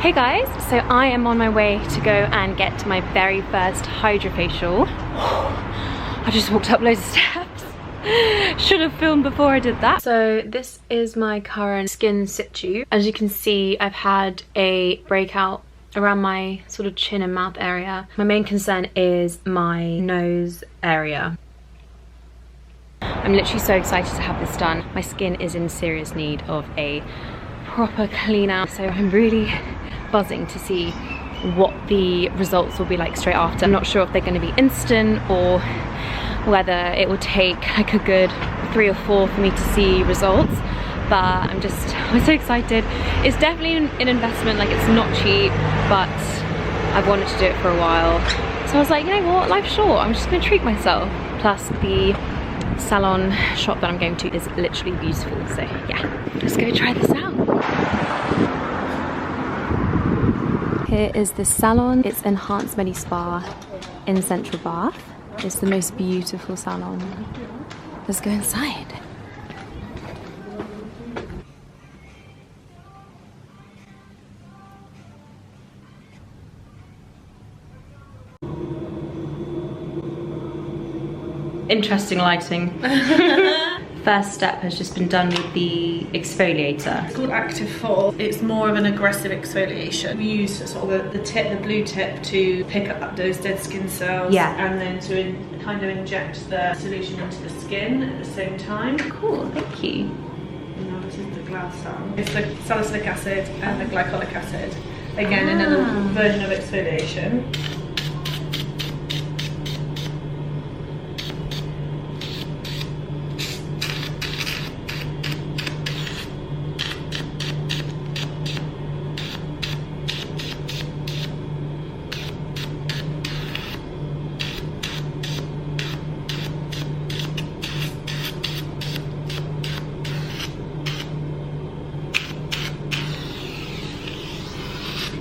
Hey guys, so I am on my way to go and get my very first Hydrafacial. I just walked up loads of steps. Should have filmed before I did that. So this is my current skin situ. As you can see, I've had a breakout around my sort of chin and mouth area. My main concern is my nose area. I'm literally so excited to have this done. My skin is in serious need of a proper clean out, so I'm really buzzing to see what the results will be like straight after. I'm not sure if they're going to be instant or whether it will take like a good 3 or 4 for me to see results, but I'm so excited. It's definitely an investment, like it's not cheap, but I've wanted to do it for a while. So I was like, you know what, life's short, I'm just gonna treat myself. Plus the salon shop that I'm going to is literally beautiful, so yeah, let's go try this out. Here is the salon. It's Enhanced Medi Spa in Central Bath. It's the most beautiful salon. Let's go inside. Interesting lighting. First step has just been done with the exfoliator. It's called Active Fall. It's more of an aggressive exfoliation. We use sort of the blue tip to pick up those dead skin cells, and then to kind of inject the solution into the skin at the same time. Cool, thank you. Now this is the glycol. It's the salicylic acid and the glycolic acid. Again, another version of exfoliation.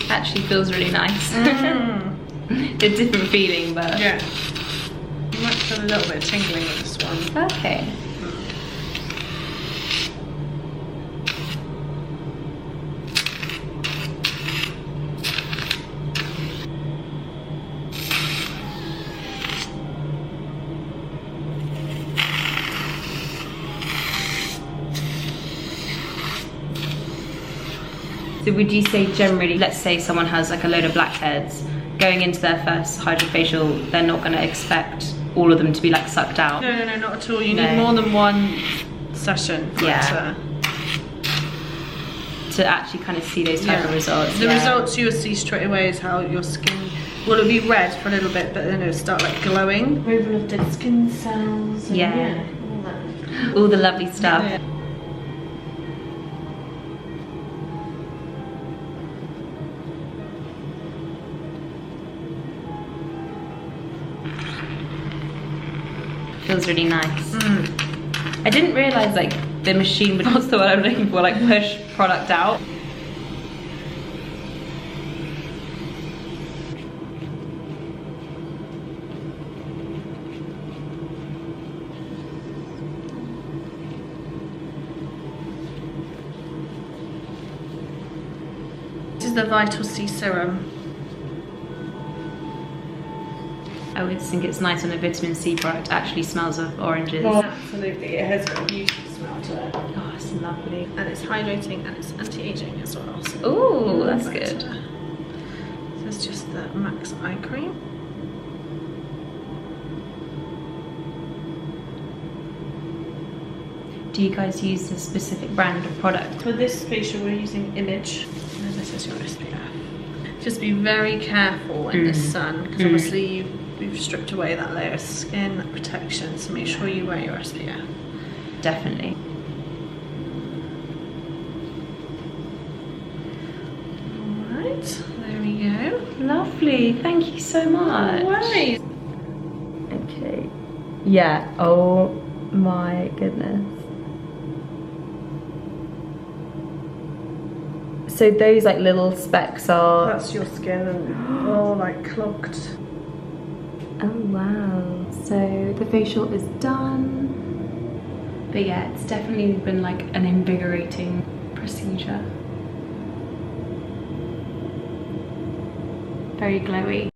Actually feels really nice. It's a different feeling, but yeah, you might feel a little bit tingling with this one. Okay. So would you say generally, let's say someone has like a load of blackheads, going into their first Hydrafacial, they're not going to expect all of them to be like sucked out? No, not at all. You need more than one session for to actually kind of see those type of results. The results you'll see straight away is how your skin will be red for a little bit, but then it'll start like glowing. Removal of dead skin cells. And all the lovely stuff. Yeah. Feels really nice. I didn't realise like the machine would, what's the word I'm looking for, like push product out. This is the Vital C Serum. I always think it's nice when a vitamin C product actually smells of oranges. Well, absolutely, it has got a beautiful smell to it. Oh, it's lovely. And it's hydrating and it's anti-aging as well. So ooh, that's good. This is just the Max Eye Cream. Do you guys use a specific brand of product? For this facial we're using Image. And this is your SPF. Just be very careful in the sun, because obviously we've stripped away that layer of skin, that protection, so make sure you wear your SPF. Definitely. Alright, there we go. Lovely, thank you so much. Alright. Okay. Yeah, oh my goodness. So those like little specks are... That's your skin and all like clogged. Oh wow. So the facial is done. But yeah, it's definitely been like an invigorating procedure. very glowy.